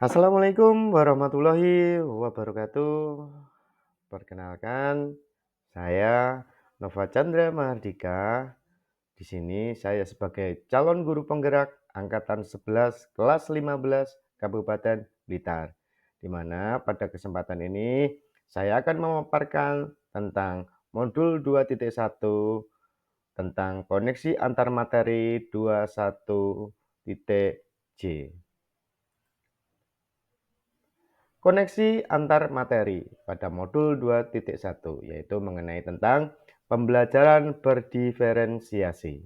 Assalamualaikum warahmatullahi wabarakatuh. Perkenalkan, saya Nova Chandra Mahardika. Di sini saya sebagai calon guru penggerak angkatan 11 kelas 15 Kabupaten Blitar. Di mana pada kesempatan ini saya akan memaparkan tentang modul 2.1 tentang koneksi antar materi 21.J. Koneksi antar materi pada modul 2.1 yaitu mengenai tentang pembelajaran berdiferensiasi.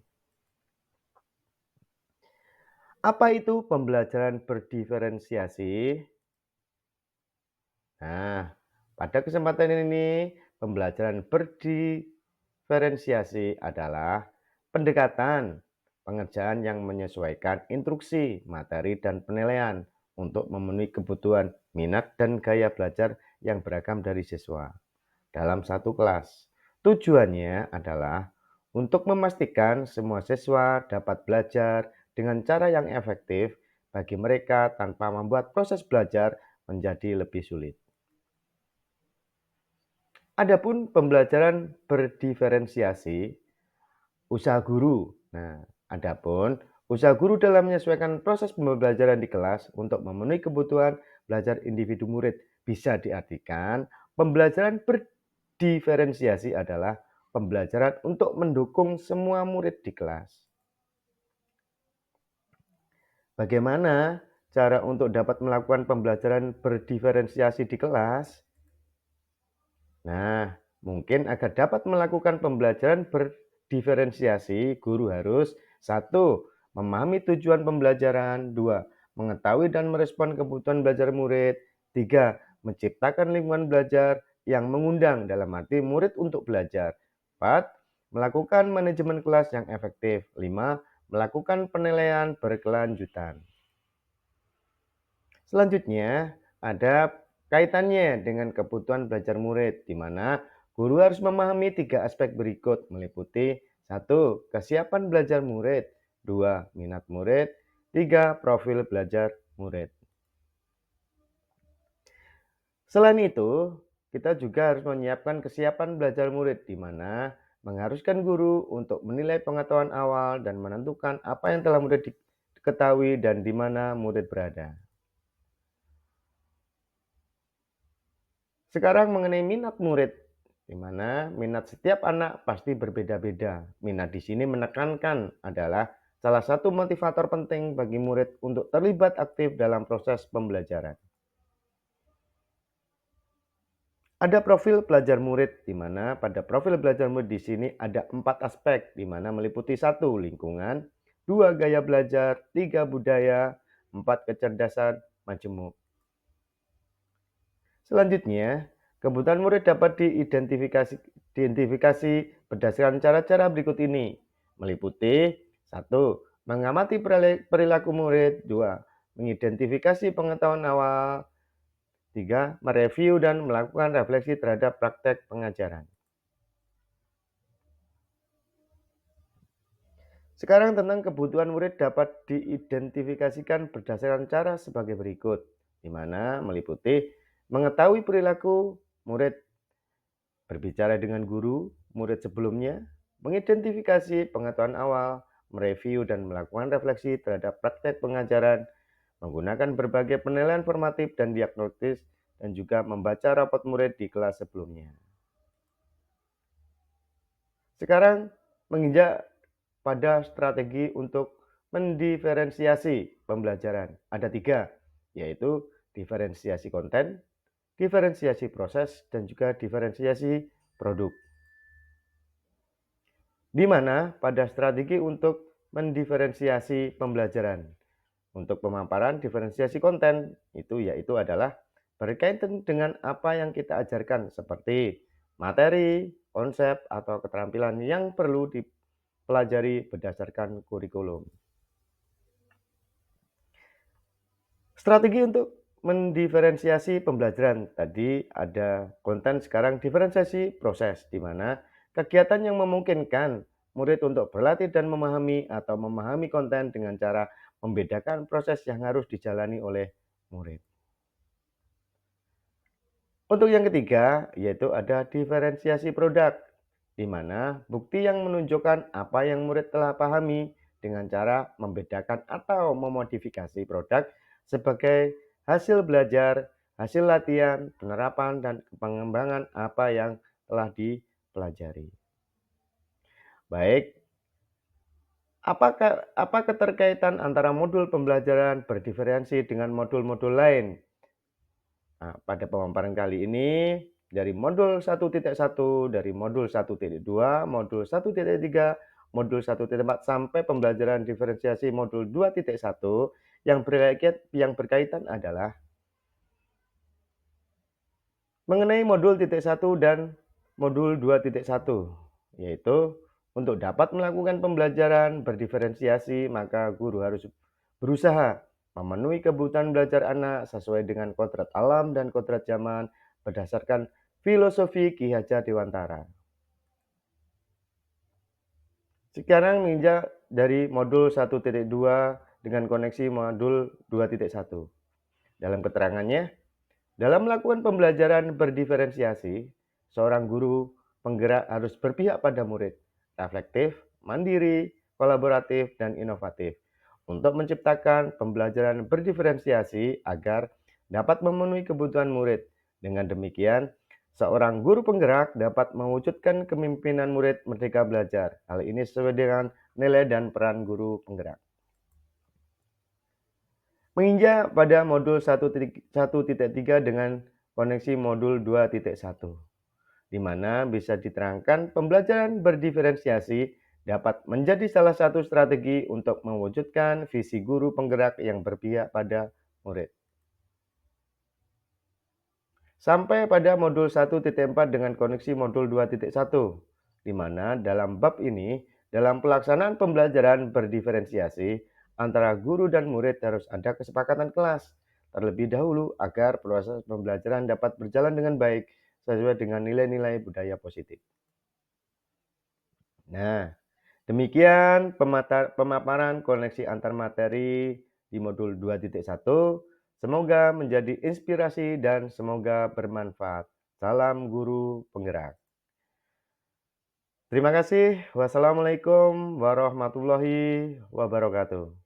Apa itu pembelajaran berdiferensiasi? Nah, pada kesempatan ini pembelajaran berdiferensiasi adalah pendekatan pengerjaan yang menyesuaikan instruksi, materi, dan penilaian untuk memenuhi kebutuhan, minat, dan gaya belajar yang beragam dari siswa dalam satu kelas. Tujuannya adalah untuk memastikan semua siswa dapat belajar dengan cara yang efektif bagi mereka tanpa membuat proses belajar menjadi lebih sulit. Adapun pembelajaran berdiferensiasi, usaha guru. Nah, adapun usaha guru dalam menyesuaikan proses pembelajaran di kelas untuk memenuhi kebutuhan belajar individu murid bisa diartikan pembelajaran berdiferensiasi adalah pembelajaran untuk mendukung semua murid di kelas. Bagaimana cara untuk dapat melakukan pembelajaran berdiferensiasi di kelas? Nah, mungkin agar dapat melakukan pembelajaran berdiferensiasi, guru harus 1. Memahami tujuan pembelajaran. 2. Mengetahui dan merespon kebutuhan belajar murid. 3. Menciptakan lingkungan belajar yang mengundang dalam arti murid untuk belajar. 4. Melakukan manajemen kelas yang efektif. 5. Melakukan penilaian berkelanjutan. Selanjutnya, ada kaitannya dengan kebutuhan belajar murid, di mana guru harus memahami 3 aspek berikut, meliputi 1. Kesiapan belajar murid, 2. Minat murid, 3. Profil belajar murid. Selain itu, kita juga harus menyiapkan kesiapan belajar murid, di mana mengharuskan guru untuk menilai pengetahuan awal dan menentukan apa yang telah murid diketahui dan di mana murid berada. Sekarang mengenai minat murid, di mana minat setiap anak pasti berbeda-beda. Minat di sini menekankan adalah salah satu motivator penting bagi murid untuk terlibat aktif dalam proses pembelajaran. Ada profil belajar murid, di mana pada profil belajar murid di sini ada 4 aspek, di mana meliputi 1. Lingkungan, 2. Gaya belajar, 3. Budaya, 4. Kecerdasan majemuk. Selanjutnya, kebutuhan murid dapat diidentifikasi berdasarkan cara-cara berikut ini, meliputi 1. Mengamati perilaku murid, 2. Mengidentifikasi pengetahuan awal, 3. Mereview dan melakukan refleksi terhadap praktek pengajaran. Sekarang tentang kebutuhan murid dapat diidentifikasikan berdasarkan cara sebagai berikut, di mana meliputi mengetahui perilaku murid, berbicara dengan guru, murid sebelumnya, mengidentifikasi pengetahuan awal, mereview dan melakukan refleksi terhadap praktek pengajaran, menggunakan berbagai penilaian formatif dan diagnostis, dan juga membaca rapot murid di kelas sebelumnya. Sekarang menginjak pada strategi untuk mendiferensiasi pembelajaran. Ada 3, yaitu diferensiasi konten, diferensiasi proses, dan juga diferensiasi produk. Di mana pada strategi untuk mendiferensiasi pembelajaran. Untuk pemaparan diferensiasi konten, yaitu adalah berkaitan dengan apa yang kita ajarkan seperti materi, konsep, atau keterampilan yang perlu dipelajari berdasarkan kurikulum. Strategi untuk mendiferensiasi pembelajaran. Tadi ada konten, sekarang diferensiasi proses, di mana kegiatan yang memungkinkan murid untuk berlatih dan memahami atau memahami konten dengan cara membedakan proses yang harus dijalani oleh murid. Untuk yang ketiga, yaitu ada diferensiasi produk, di mana bukti yang menunjukkan apa yang murid telah pahami dengan cara membedakan atau memodifikasi produk sebagai hasil belajar, hasil latihan, penerapan, dan pengembangan apa yang telah dipelajari. Baik, apa keterkaitan antara modul pembelajaran berdiferensi dengan modul-modul lain? Nah, pada pemaparan kali ini dari modul 1.1, dari modul 1.2, modul 1.3, modul 1.4 sampai pembelajaran diferensiasi modul 2.1 yang berkaitan adalah mengenai modul titik 1 dan modul 2.1, yaitu untuk dapat melakukan pembelajaran berdiferensiasi, maka guru harus berusaha memenuhi kebutuhan belajar anak sesuai dengan kodrat alam dan kodrat zaman berdasarkan filosofi Ki Hajar Dewantara. Sekarang menginjak dari modul 1.2 dengan koneksi modul 2.1. Dalam keterangannya, dalam melakukan pembelajaran berdiferensiasi, seorang guru penggerak harus berpihak pada murid, reflektif, mandiri, kolaboratif, dan inovatif untuk menciptakan pembelajaran berdiferensiasi agar dapat memenuhi kebutuhan murid. Dengan demikian, seorang guru penggerak dapat mewujudkan kepemimpinan murid merdeka belajar. Hal ini sesuai dengan nilai dan peran guru penggerak. Menginjak pada modul 1.3 dengan koneksi modul 2.1, di mana bisa diterangkan pembelajaran berdiferensiasi dapat menjadi salah satu strategi untuk mewujudkan visi guru penggerak yang berpihak pada murid. Sampai pada modul 1.4 dengan koneksi modul 2.1, di mana dalam bab ini, dalam pelaksanaan pembelajaran berdiferensiasi, antara guru dan murid harus ada kesepakatan kelas terlebih dahulu agar proses pembelajaran dapat berjalan dengan baik sesuai dengan nilai-nilai budaya positif. Nah, demikian pemaparan koneksi antar materi di modul 2.1. Semoga menjadi inspirasi dan semoga bermanfaat. Salam guru penggerak. Terima kasih. Wassalamualaikum warahmatullahi wabarakatuh.